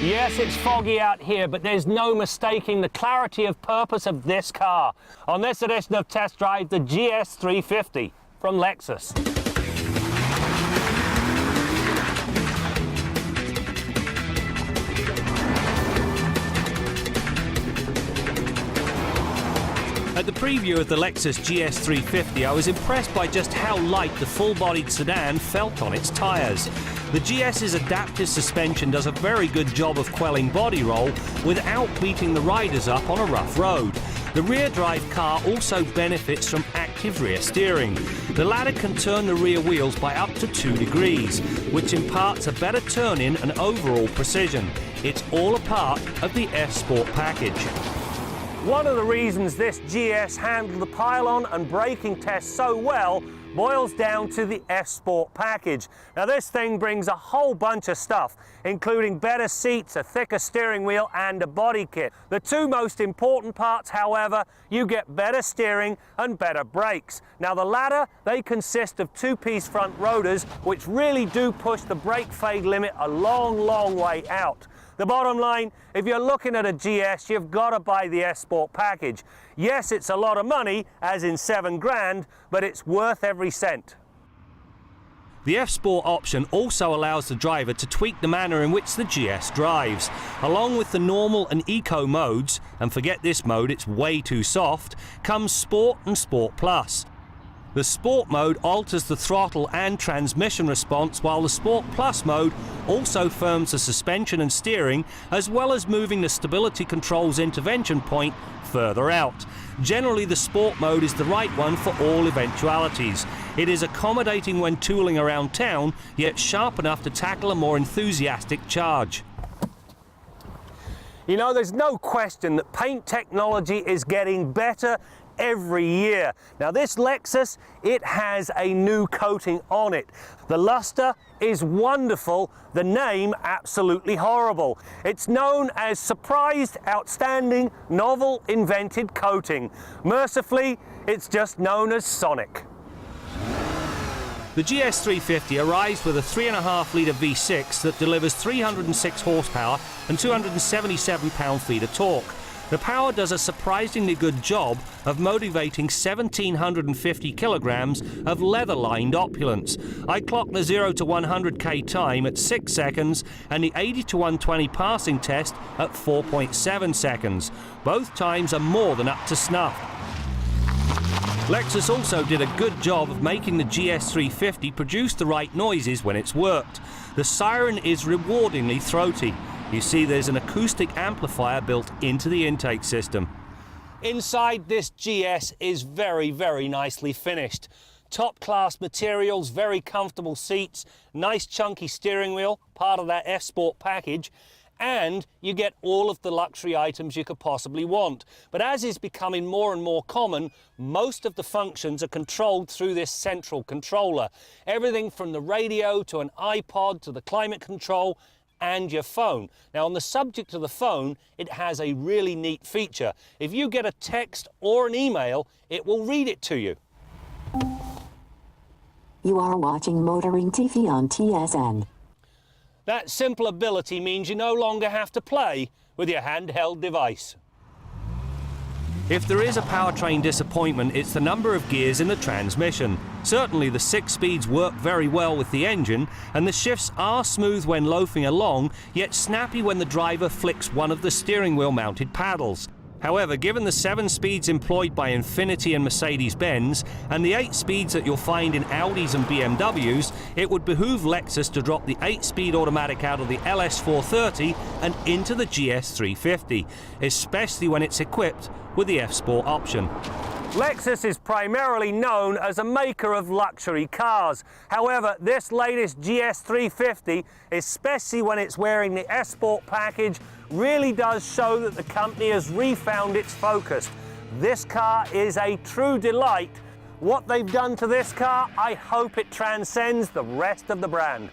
Yes, it's foggy out here, but there's no mistaking the clarity of purpose of this car. On this edition of Test Drive, the GS350 from Lexus. At the preview of the Lexus GS350, I was impressed by just how light the full-bodied sedan felt on its tyres. The GS's adaptive suspension does a very good job of quelling body roll without beating the riders up on a rough road. The rear-drive car also benefits from active rear steering. The latter can turn the rear wheels by up to 2 degrees, which imparts a better turn-in and overall precision. It's all a part of the F-Sport package. One of the reasons this GS handled the pylon and braking test so well boils down to the F-Sport package. Now this thing brings a whole bunch of stuff, including better seats, a thicker steering wheel and a body kit. The two most important parts, however, you get better steering and better brakes. Now the latter, they consist of two-piece front rotors, which really do push the brake fade limit a long, long way out. The bottom line, if you're looking at a GS, you've got to buy the S-Sport package. Yes, it's a lot of money, as in $7 grand, but it's worth every cent. The F-Sport option also allows the driver to tweak the manner in which the GS drives. Along with the normal and eco modes, and forget this mode, it's way too soft, comes Sport and Sport Plus. The Sport mode alters the throttle and transmission response, while the Sport Plus mode also firms the suspension and steering, as well as moving the stability control's intervention point further out. Generally, the Sport mode is the right one for all eventualities. It is accommodating when tooling around town, yet sharp enough to tackle a more enthusiastic charge. You know, there's no question that paint technology is getting better every year. Now this Lexus, it has a new coating on it. The luster is wonderful, the name absolutely horrible. It's known as Surprised, Outstanding, Novel, Invented Coating. Mercifully, it's just known as Sonic. The GS350 arrives with a 3.5-litre V6 that delivers 306 horsepower and 277 pound-feet of torque. The power does a surprisingly good job of motivating 1,750 kilograms of leather-lined opulence. I clocked the 0 to 100k time at 6 seconds and the 80 to 120 passing test at 4.7 seconds. Both times are more than up to snuff. Lexus also did a good job of making the GS350 produce the right noises when it's worked. The siren is rewardingly throaty. You see, there's an acoustic amplifier built into the intake system. Inside, this GS is very, very nicely finished. Top-class materials, very comfortable seats, nice chunky steering wheel, part of that F-Sport package, and you get all of the luxury items you could possibly want. But as is becoming more and more common, most of the functions are controlled through this central controller. Everything from the radio to an iPod to the climate control and your phone. Now, on the subject of the phone, it has a really neat feature. If you get a text or an email, it will read it to you. You are watching Motoring TV on TSN. That simple ability means you no longer have to play with your handheld device. If there is a powertrain disappointment, it's the number of gears in the transmission. Certainly the 6 speeds work very well with the engine, and the shifts are smooth when loafing along, yet snappy when the driver flicks one of the steering wheel mounted paddles. However, given the 7 speeds employed by Infiniti and Mercedes-Benz, and the 8 speeds that you'll find in Audis and BMWs, it would behoove Lexus to drop the 8-speed automatic out of the LS430 and into the GS350, especially when it's equipped with the F-Sport option. Lexus is primarily known as a maker of luxury cars. However, this latest GS350, especially when it's wearing the S-Sport package, really does show that the company has refound its focus. This car is a true delight. What they've done to this car, I hope it transcends the rest of the brand.